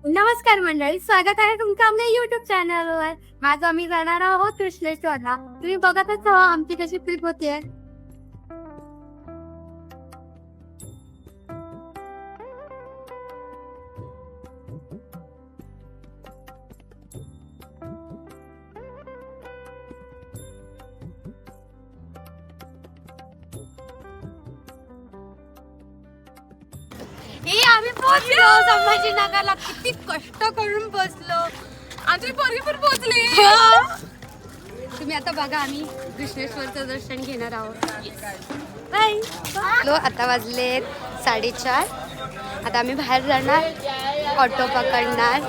नमस्कार मंडळी, स्वागत आहे तुमचं आमच्या युट्यूब चॅनलवर. माझं आम्ही जाणार आहोत कृष्णेश्वरला. तुम्ही बघतच आहात आमची कशी ट्रिप होतीये. आम्ही पोहोचलो संभाजीनगरला. किती कष्ट करून पोहोचलो. आमची पोरगी पण पोहोचली. तुम्ही आता बघा, आम्ही कृष्णेश्वरचं दर्शन घेणार आहोत. बाय. आता वाजले 4:30. आता आम्ही बाहेर जाणार, ऑटो पकडणार,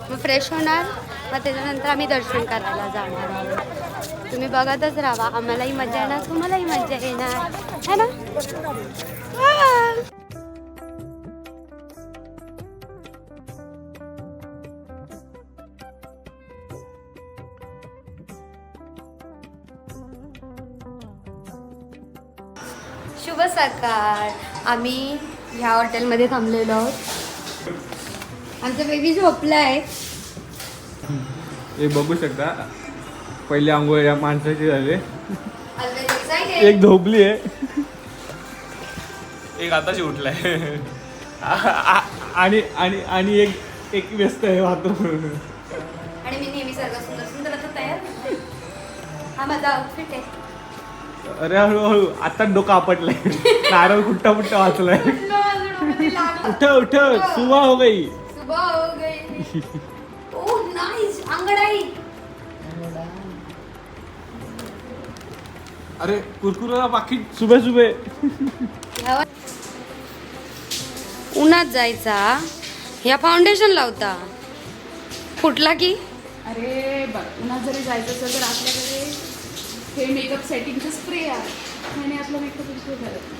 मग फ्रेश होणार, मग त्याच्यानंतर आम्ही दर्शन करायला जाणार आहोत. तुम्ही बघतच राहा, आम्हालाही मजा येणार, तुम्हालाही मजा येणार है ना. शुभ सकाळ. आम्ही ह्या हॉटेलमध्ये थांबलेलो आहोत. आमचा बेबी झोपलाय. हे बघू शकता, पहिली आंघोळ या माणसाची झाली. एक झोपली आहे, एक आताशी उठलाय आणि आणि आणि एक व्यस्त आहे बाथरूम. आणि मी नेहमी सर्व सुंदर सुंदर आता तयार. हा माझा आउटफिट आहे. अरे हळूहळू आता डोकं आपटलंय. नारळ कुठ्टा पुट्टा वाचलाय. उठ उठ, सुबह हो गई. सुबह हो गई. Oh nice. अंगड़ाई. अरे कुरकुरा बाकी सुबह सुबह. उन्हात जायचा, या फाउंडेशन लावता, फुटला की. अरे बघ, उन्हात जरी जायचं असेल तर आपल्याकडे हे मेकअप सेटिंगचं स्प्रे आहे आणि आपला मेकअप बिलकुल करत नाही.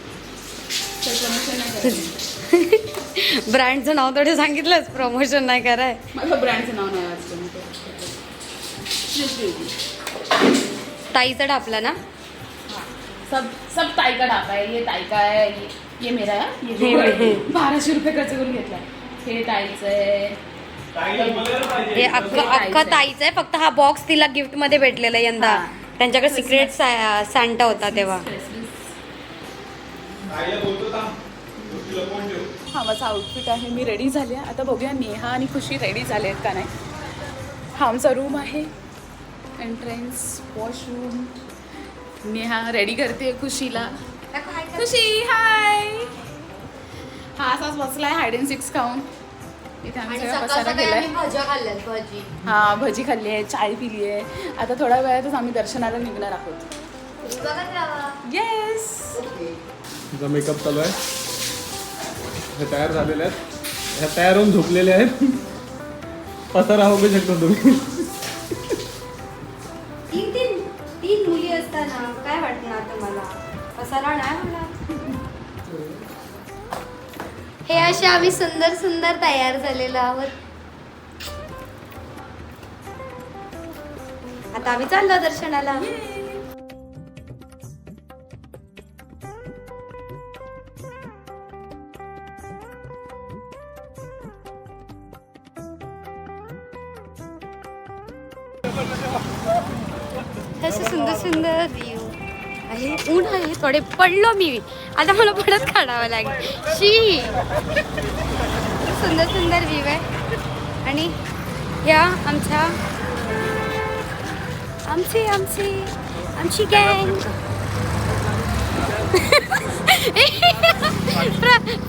प्रमोशन नाही करत. ब्रँडचं नाव थोडे सांगितलंच, प्रमोशन नाही कराय. मला ब्रँडचं नाव नाही वाचलं. ताईचा डापला ना. सब सब ताई का डापा है. ये ताई का है, ये मेरा है. ये 1200 रुपये खर्च करून घेतला. हे ताईचं आहे. हे अख्खं ताईचं आहे. फक्त हा बॉक्स तिला गिफ्ट मध्ये भेटलेला यंदा. त्यांच्याकडे सिक्रेट सॅन्टा होता तेव्हा. हा माझा आउटफिट आहे. मी रेडी झाले. आता बघूया नेहा आणि खुशी रेडी झाले आहेत का नाही. हा आमचा रूम आहे. Entrance, washroom. नेहा रेडी करते खुशीला. खुशी हाय. हा असाच बसलाय हायड अँड सिक्स खाऊन. इथे आम्ही सगळा पसारा केलाय. हा भजी खाल्ली आहे, चाय पिली आहे. आता थोड्या वेळातच आम्ही दर्शनाला निघणार आहोत. येस. तुझा मेकअप चालू आहे. हे तयार झालेले आहेत, ह्या तयार होऊन झोपलेले आहेत. पसारा बघू शकतो तुम्ही. तीन मुली असताना काय वाटणार तुम्हाला. पसारा नाही मला. हे असे आम्ही सुंदर सुंदर तयार झालेलो आहोत. आता आम्ही चाललो दर्शनाला. असे सुंदर सुंदर व्ह्यू आहे. ऊन आहे, थोडे पडलो मी. आता मला परत काढावं लागेल. शी सुंदर सुंदर व्ह्यू आहे. आणि या आमची गँग.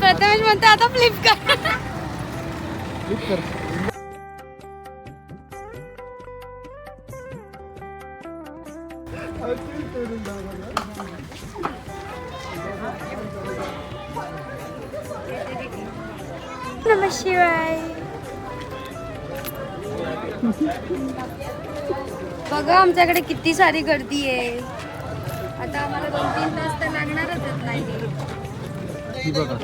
प्रथमेश म्हणतो आता फ्लिप कर. नमः शिवाय. बघा आमच्याकडे किती सारी गर्दी आहे. आता आम्हाला 2-3 तास तर लागणारच नाही. ती बघा,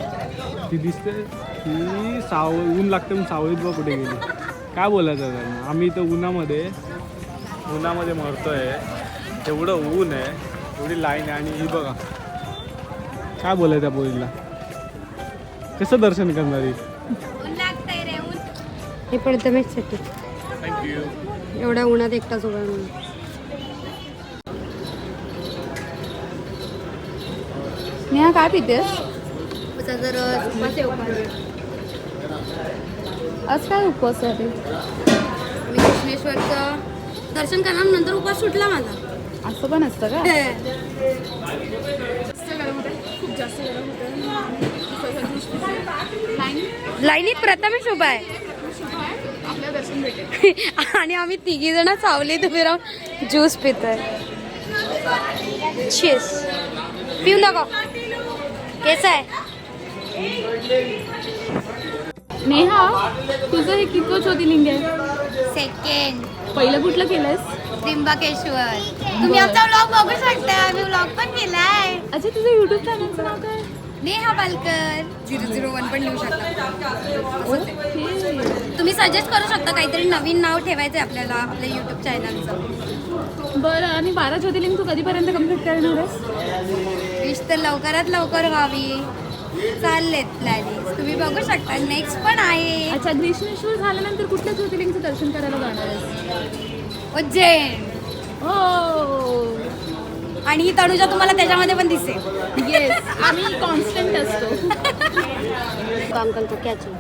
ती दिसते, ती ऊन लागते म्हणून सावळीत बघ कुठे गेली. काय बोलायचं त्यांना. आम्ही इथं उन्हामध्ये मरतोय. तेवढं ऊन आहे, एवढी लाईन आहे. आणि ही बघा, काय बोलायचं पोरीला. कसं दर्शन करणार. ऊन लागतंय रे. ऊन हे प्रथमेशसाठी. थँक्यू. एवढ्या उन्हात एकटाच उभा आहे म्हणून. नेहा काय पितेस? जर आज काय उपवास आहे? मी कृष्णेश्वरचं दर्शन करणार नंतर उपवास सुटला माझा. असं पण असतं का? लाईनीत प्रथमेश उभा आहे आणि आम्ही तिघी जण सावलीत उभे राहून ज्यूस पितोय. चीज पिऊ नको. केस आहे. नेहा तुझं हे किती ज्योतिर्लिंग आहे? सेकंड पहिलं कुठलं केलंयस? त्र्यंबकेश्वर. तुम्ही आमचा व्लॉग बघू शकता. आम्ही व्लॉग पण केलाय. अच्छा तुझं युट्यूब चॅनलचं नाव काय? नेहा पालकर 001 पण लिहू शकता. तुम्ही सजेस्ट करू शकता काहीतरी नवीन नाव ठेवायचं आपल्याला आपल्या युट्यूब चॅनलचं. बरं आणि 12 ज्योतिर्लिंग तू कधीपर्यंत कम्प्लीट करणार आहेस? विश तर लवकरात लवकर व्हावी. चाललेत प्लॅनिंग. तुम्ही बघू शकता. नेक्स्ट पण आहे अच्छा ग्रीष्मेश्वर झाल्यानंतर कुठल्या ज्योतिर्लिंगचं दर्शन करायला जाणार आहेस? उज्जैन. हो आणि ही तनुजा तुम्हाला त्याच्यामध्ये पण दिसेल. येस आम्ही कॉन्स्टंट असतो. अंकल को क्या चाहिए?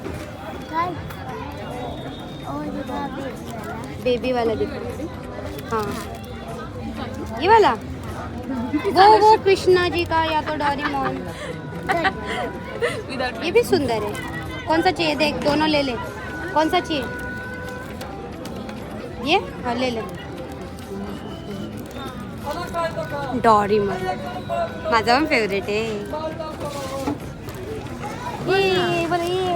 बेबी वाला दिखा. हाँ ये वाला. वो कृष्णा जी का या तो डोरेमोन. ये भी सुंदर है. कौन सा चाहिए? देख दोनों ले ले. कौन सा चाहिए? ये हाँ ले ले. डोरेमोन माझा पण फेवरेट आहे. ये बरं ये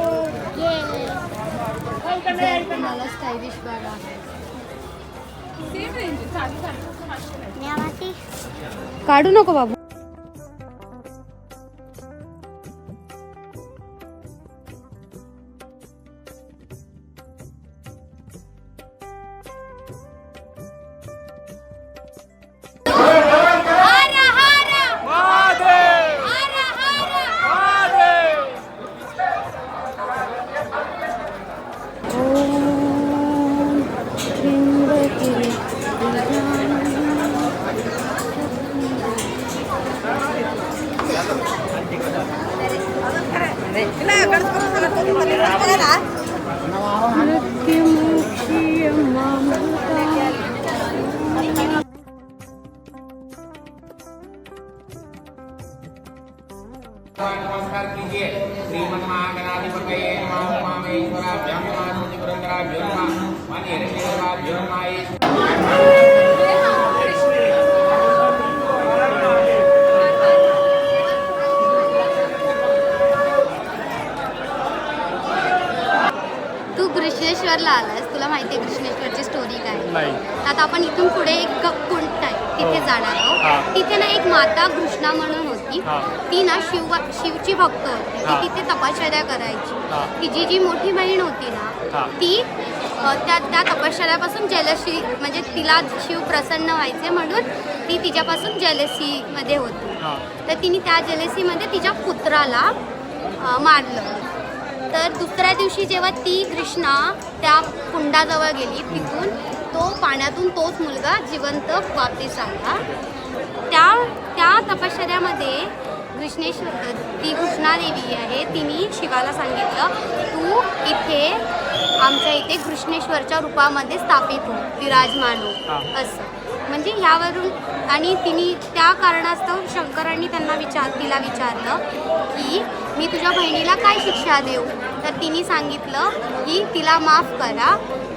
मला स्टायलिश बघा. काढू नको बाबू. नमस्कार कीजिए. श्रीमन महागणाधिपतये नमः. उमामहेश्वराभ्यां नमः. श्रीपुरंदराभ्यो नमः. मान्य हिरण्यगर्भाभ्यो नमः. तू कृष्णेश्वरला आलास. तुला माहिती आहे कृष्णेश्वरची स्टोरी काय? नाही. आता आपण इथून पुढे एक कुंड आहे तिथे जाणार आहोत. तिथे ना एक माता कृष्णा म्हणून होती. ती ना शिवची भक्त होती. ती तिथे तपश्चर्या करायची. तिची जी मोठी बहीण होती ना ती त्या तपश्चर्यापासून जेलसी म्हणजे तिला शिव प्रसन्न व्हायचे म्हणून ती तिच्यापासून जेलसीमध्ये होती. तर तिने त्या जेलसीमध्ये तिच्या पुत्राला मारलं. तर दुसऱ्या दिवशी जेव्हा ती कृष्णा त्या कुंडाजवळ गेली तिथून तो पाण्यातून तोच मुलगा जिवंत वापस आला. त्या तपश्चर्यामध्ये कृष्णेश्वर ती कृष्णादेवी आहे. तिने शिवाला सांगितलं तू इथे आमच्या इथे कृष्णेश्वरच्या रूपामध्ये स्थापित हो, विराजमान हो असं. म्हणजे ह्यावरून आणि तिने त्या कारणास्तव शंकरांनी तिला विचारलं की मी तुझ्या बहिणीला काय शिक्षा देऊ. तर तिने सांगितलं की तिला माफ करा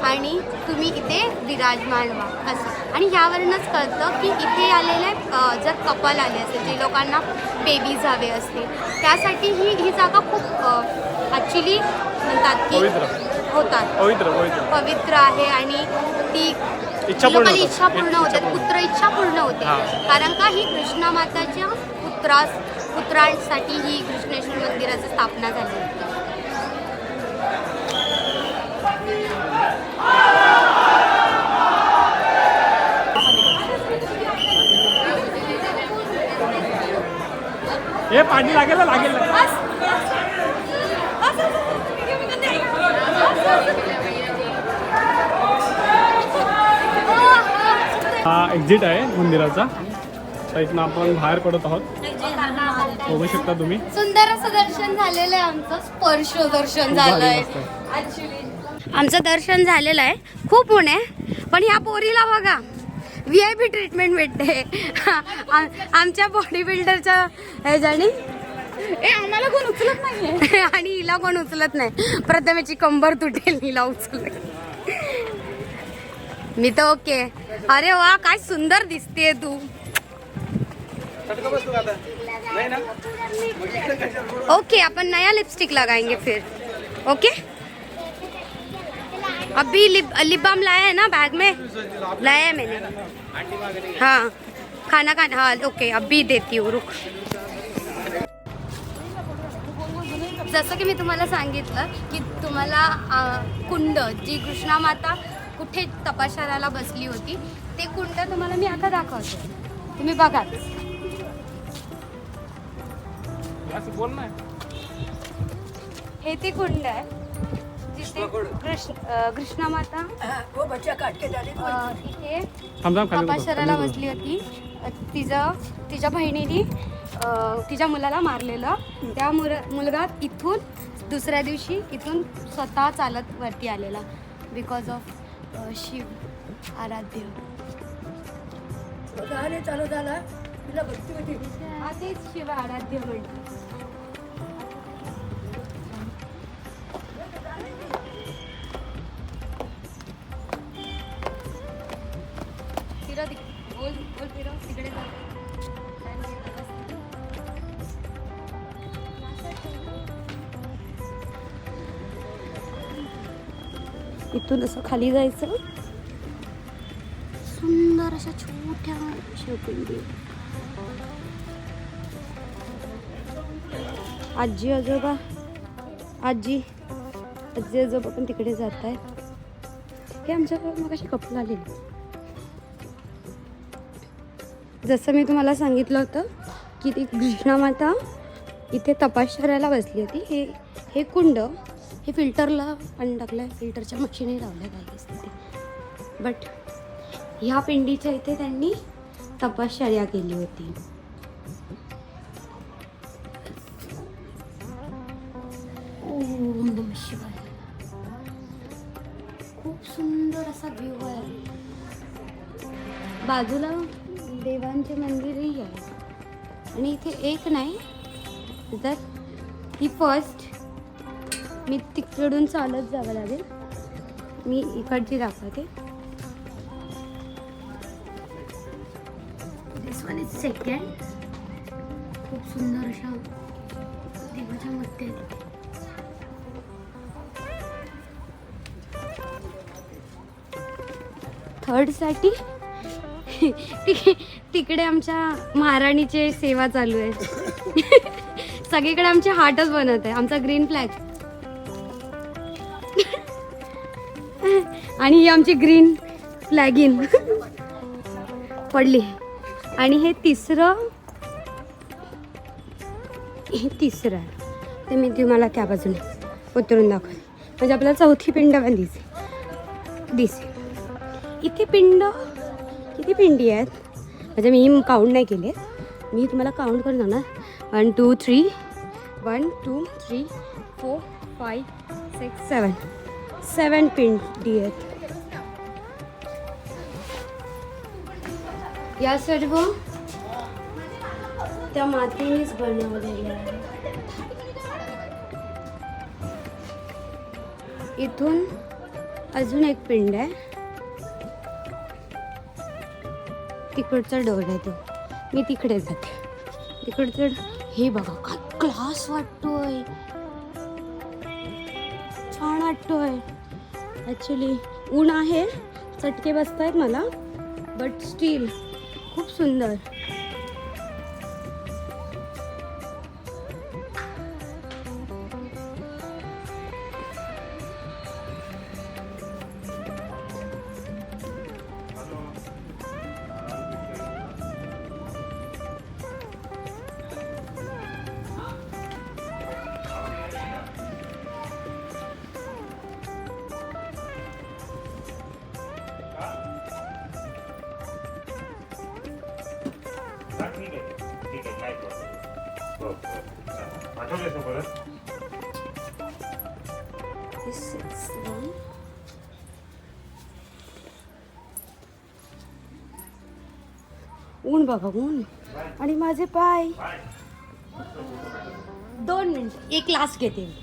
आणि तुम्ही इथे विराजमान व्हा असं. आणि ह्यावरूनच कळतं की इथे आलेले जर कपल आले असते जे लोकांना बेबीज हवे असतील त्यासाठी ही जागा खूप ॲक्च्युली म्हणतात की पवित्र आहे आणि ती लोकांची इच्छा पूर्ण होते. पुत्र इच्छा पूर्ण होते. कारण का ही कृष्णा माताच्या पुत्रांसाठी ही कृष्णेश्वर मंदिराची स्थापना झाली. हे पाणी लागेल. एक्झिट आहे मंदिराचा. तर इथनं आपण बाहेर पडत आहोत. बघू शकता तुम्ही. सुंदर असं दर्शन झालेलं आहे आमचं. स्पर्श दर्शन झालंय. आमचं दर्शन झालेलं आहे. खूप ऊन आहे पण ह्या पोरीला बघा VIP ट्रीटमेंट भेटते. आमच्या बॉडी बिल्डरच्या ह्याच्याने आम्हाला कोण उचलत नाहीये. आणि हिला कोण उचलत नाही. प्रथमेची कंबर तुटेल हिला उचल. मी तर ओके. अरे वा काय सुंदर दिसतेय तू. ओके अपन नया लिपस्टिक लगाएंगे फिर. ओके अभी लिप बाम लाया है ना बैग में. लाया है मैंने. हाँ खाना हाँ ओके अभी देती हूँ रुक. जसं की मी तुम्हाला सांगितलं की तुम्हाला कुंड जी कृष्णा माता कुठे तपश्चर्याला बसली होती ते कुंड तुम्हाला मी आता दाखवते. तुम्ही बघा. हे ते कुंड आहे जिथे कृष्णा माता इथे तपश्चर्याला बसली होती. तिच्या बहिणीने तिच्या मुलाला मारलेलं. त्या मुलगा इथून दुसऱ्या दिवशी इथून स्वतः चालत वरती आलेला बिकॉज ऑफ शिव आराध्य. चालू झाला तिला भक्ती होती. हा तेच शिव आराध्य म्हणतात. बोल बोल फिरव तिकडे जा. इथून असं खाली जायचं. सुंदर अशा छोट्या शिवपिंडी. आजी आजोबा पण तिकडे जात आहेत. हे आमच्याकडे मग अशी कपल आलेली. जसं मी तुम्हाला सांगितलं होतं की ती कृष्णा माता इथे तपश्चर्याला बसली होती. हे कुंड हे फिल्टरला पाणी टाकलं आहे. फिल्टरच्या मशीनही लावल्या काही तिथे. बट ह्या पिंडीच्या इथे त्यांनी तपश्चर्या केली होती. ओम नमः शिवाय. खूप सुंदर असा व्ह्यू आहे. बाजूला देवांचे मंदिरही आहे. आणि इथे एक नाही तर ही फर्स्ट. मी तिकडून चालत जावं लागेल. मी इकडची दाखवते. दिस वन इज सेकंड. खूप सुंदर अशा देवाच्या मूर्ती आहेत. थर्डसाठी तिकडे आमच्या महाराणीची सेवा चालू आहे. सगळीकडे आमचे हार्टच बनत आहे. आमचा ग्रीन फ्लॅग. आणि ही आमची ग्रीन फ्लॅगिन पडली. आणि हे तिसरं आहे ते मी तुम्हाला त्या बाजूने उतरून दाखवते. म्हणजे आपल्याला चौथी पिंड पण दिसेल. इथे पिंड किती पिंडी आहेत म्हणजे मी काउंट नाही केले. मी तुम्हाला काउंट करून जाणार. 1 2 3 1 2 3 4 5 6 7 पिंडी आहेत. या सर्व त्या मातीनेच बनवलेल्या आहे. इथून अजून एक पिंड आहे. तिकडचा डोर आहे तो. मी तिकडे जाते. तिकडचं हे बघा काय क्लास वाटतोय. छान वाटतोय. ॲक्च्युली ऊन आहे. चटके बसत आहेत मला. बट स्टील खूप सुंदर. This is one. ऊन बघा ऊन आणि माझे पाय. 2 मिनिट एक लास्ट घेते मी.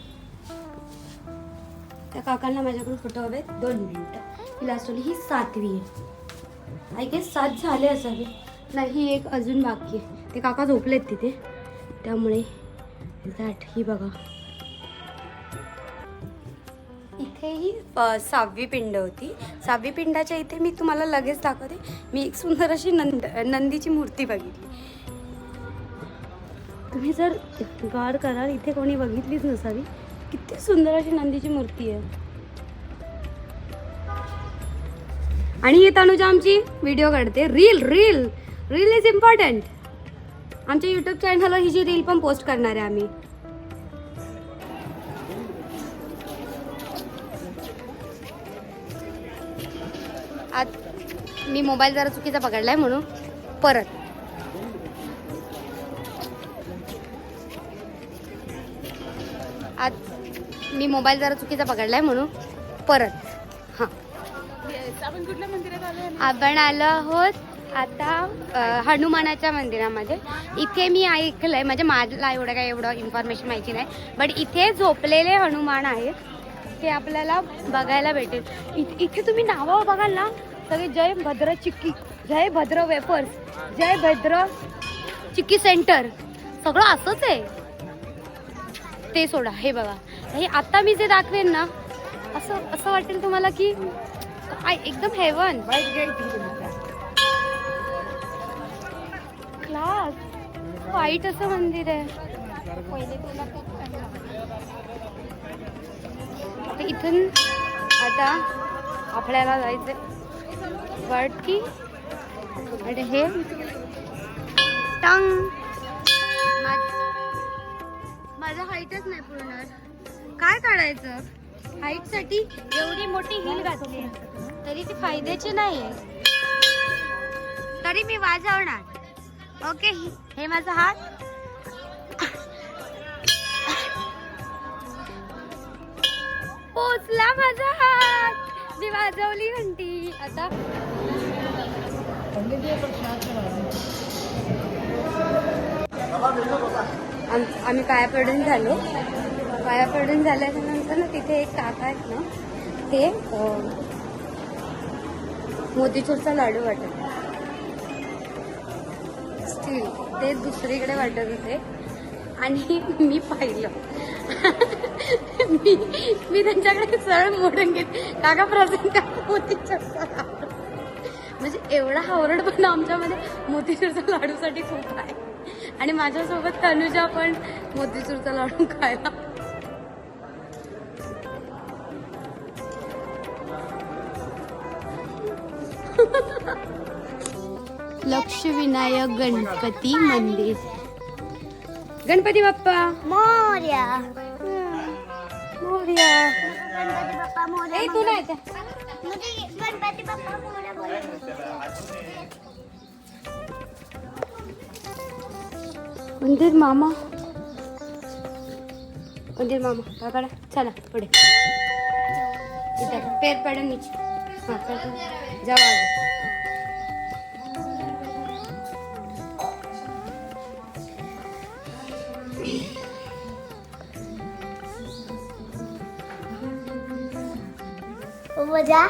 त्या काकांना माझ्याकडून फोटो हवे. 2 मिनिट. ही लास्ट वाली ही 7वी आहे. आय गेस 7 झाले असावे. नाही एक अजून बाकी आहे. ते काका झोपलेत तिथे त्यामुळे दॅट. ही बघा इथे ही 6वी पिंड होती. 6वी पिंडाच्या इथे मी तुम्हाला लगेच दाखवते. मी एक सुंदर अशी नंदीची मूर्ती बघितली. तुम्ही जर गौर कराल इथे कोणी बघितलीच नसावी. किती सुंदर अशी नंदीची मूर्ती आहे. आणि ही तनुजा आमची व्हिडिओ काढते. Reel is important. आमच्या यूट्यूब चॅनलवर ही जी रील पण पोस्ट करणार आहे आम्ही. मी मोबाईल जरा चुकीचा पकडलाय म्हणून परत. मी मोबाईल जरा चुकीचा पकडलाय म्हणून परत. हां आपण कुठल्या मंदिरात आलो? आपण आलो आहोत आता हनुमानाच्या मंदिरामध्ये. इथे मी ऐकलंय म्हणजे मला एवढं इन्फॉर्मेशन माहिती नाही. बट इथे झोपलेले हनुमान आहेत हे आपल्याला बघायला भेटेल. इथे तुम्ही नावं बघाल ना सगळे जय भद्र चिक्की, जय भद्र वेफर्स, जय भद्र चिक्की सेंटर सगळं असंच आहे. ते सोडा हे बघा. हे आता मी जे दाखवेन ना असं वाटेल तुम्हाला की काय एकदम हेवन क्लास. वाईट असं मंदिर आहे. इथून आता आपल्याला जायचंय वरती. आणि हे टांग माझं हाईटच नाही पूर्ण. काय काढायचं हाईटसाठी एवढी मोठी हिल घातली तरी ती फायद्याची नाही. तरी मी वाजवणार. ओके हे माझा हात. पोचला माझा हात. मी वाजवली घंटी. आता आम्ही पाया पडून झालो. पाया पडून झाल्याच्या नंतर ना तिथे एक काका आहेत ना ते मोतीचूरचा लाडू वाटत स्टील ते दुसरीकडे वाटत होते. आणि मी पाहिलं मी त्यांच्याकडे सरळ मोडून घेते. काका प्रेझेंट मोतीचूरचा लाडू. म्हणजे एवढा हावरटपणा आमच्यामध्ये मोतीचूरचा लाडूसाठी खूप आहे. आणि माझ्यासोबत तनुजा पण मोतीचूरचा लाडू खायला. लक्षविनायक गणपती मंदिर. गणपती बाप्पा मोरया. मोरया. गणपती बाप्पा मोरया. ए, तू नाही त्या. म्हणजे गणपती बाप्पा मोरया बोलत. मंदिर मामा. मंदिर मामा काकाडा. चला पुढे. इधर पैर पड़े नीचे. हाँ जाओ आगे. वजा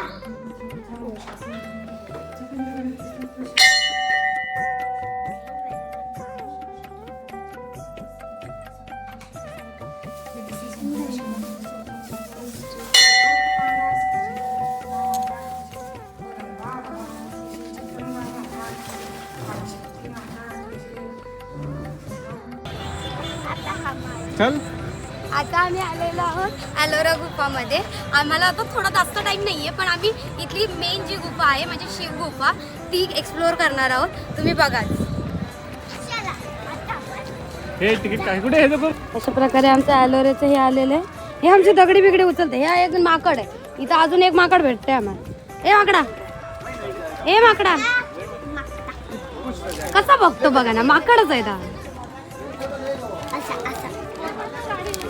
चल. आता आम्ही आलेलो आहोत एलोरा गुफामध्ये. आम्हाला आता थोडा जास्त टाइम नाहीये पण आम्ही इथली मेन जी गुफा आहे म्हणजे शिव गुफा ती एक्सप्लोअर करणार आहोत. तुम्ही बघा. हे तिकीट काय कुठे हे बघ. अशा प्रकारे आमचं एलोराचं हे आलेलं आहे. हे आमची दगडी बिगडी उचलते. हे एक माकड आहे. इथं अजून एक माकड भेटते आम्हाला. ए माकडा. ए माकडा कसा बघतो बघा ना. माकडच आहे.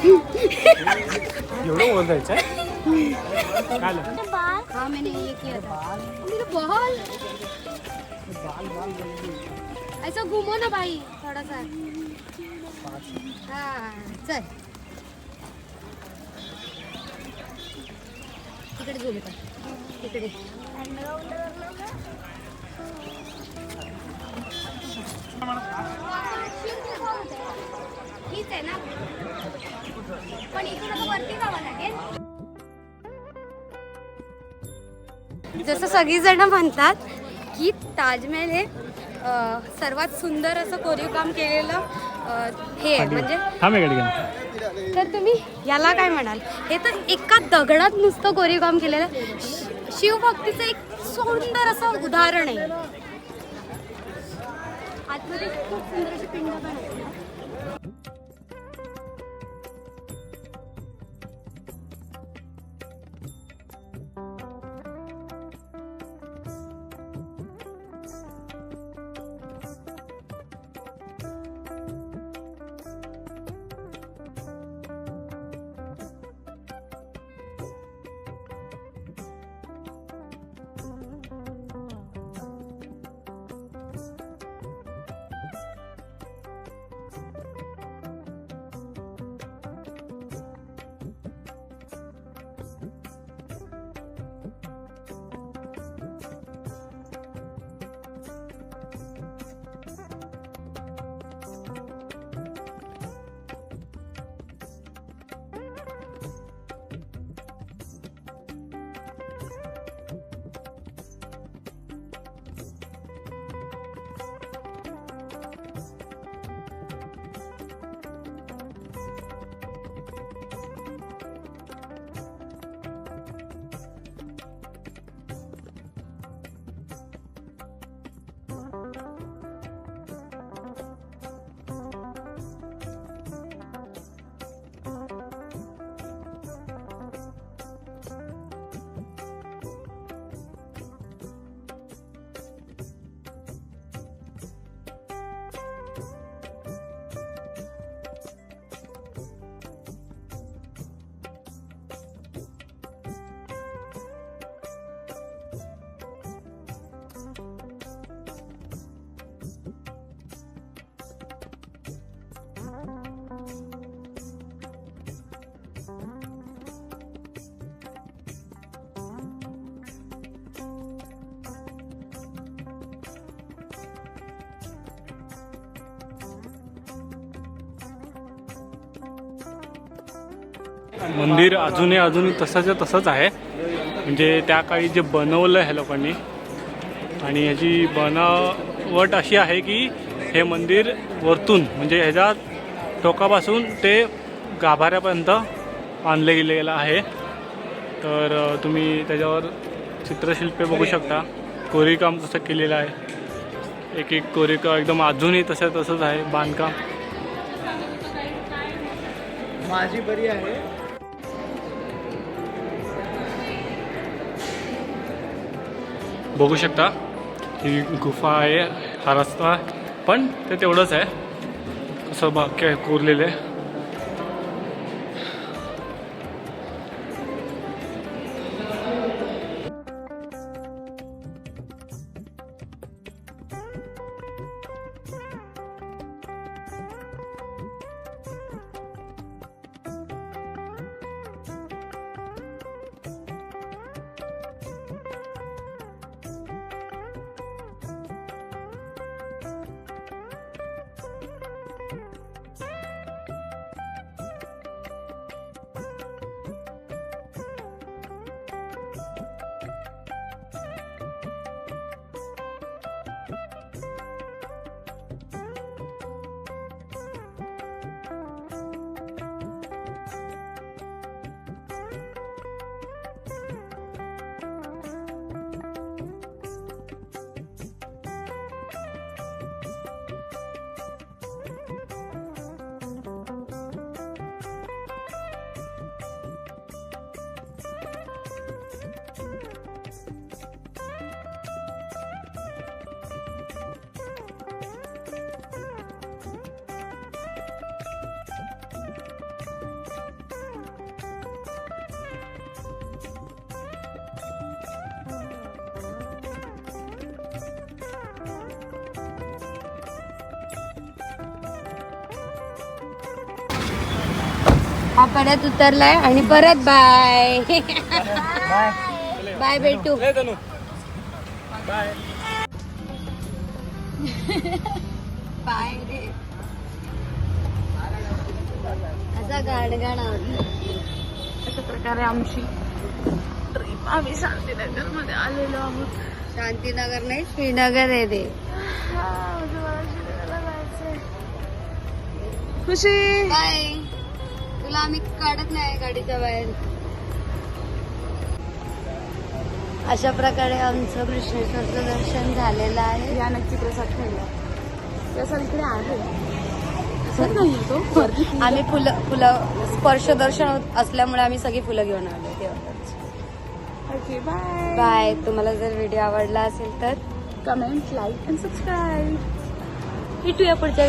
एवढं वर जायचं काय झालं? हाँ मैंने ये किया था मेरा बॉल ऐसा घूमो ना भाई थोड़ा सा हाँ चल तिकडे झूम कर तिकडे हीच आहे ना पण इथून आता वरती जावं लागेल. जसं सगळीजण म्हणतात की ताजमहल हे सर्वात सुंदर असं कोरीव काम केलेलं हे आहे म्हणजे थांब एका ठिकाणी. तर तुम्ही याला काय म्हणाल? हे तर एका दगडात नुसतं कोरीव काम केलेलं शिवभक्तीचं एक सुंदर असं उदाहरण आहे. आतमध्ये खूप सुंदर अशी पिंड पण आहे. मंदिर अजूनही तसंच्या तसंच आहे. म्हणजे त्या काळी जे बनवलं ह्या लोकांनी आणि ह्याची बनावट अशी आहे की हे मंदिर वरतून म्हणजे ह्याच्या टोकापासून ते गाभाऱ्यापर्यंत बांधले गेलेलं आहे. तर तुम्ही त्याच्यावर चित्रशिल्पे बघू शकता. कोरीवकाम कसं केलेलं आहे. एक एक कोरीवकाम एकदम अजूनही तसंच आहे बांधकाम. माझी बरी आहे. बघू शकता ही गुफा आहे. हा रस्ता पण ते तेवढंच आहे कसं बाकी कोरलेलं आहे. हा परत उतरलाय आणि परत बाय बाय बेटू. बाय रे. असा गाणगाणा अशा प्रकारे आमची ट्रिप आम्ही शांतीनगर मध्ये आलेलो आहोत. शांतीनगर नाही श्रीनगर आहे ते. खुशी बाय. तुला आम्ही काढत नाही गाडीच्या बाहेर. अशा प्रकारे आमचं कृष्णेश्वरचं दर्शन झालेलं आहे. या नक्की प्रसाद खायला. प्रसाद इकडे आहे. प्रसाद नाही तो वरती. आम्ही फुलं स्पर्श दर्शन असल्यामुळे आम्ही सगळी फुलं घेऊन आलो तेव्हा. Okay bye bye. तुम्हाला जर व्हिडिओ आवडला असेल तर कमेंट लाईक अँड सबस्क्राईब. भेटूया पुढच्या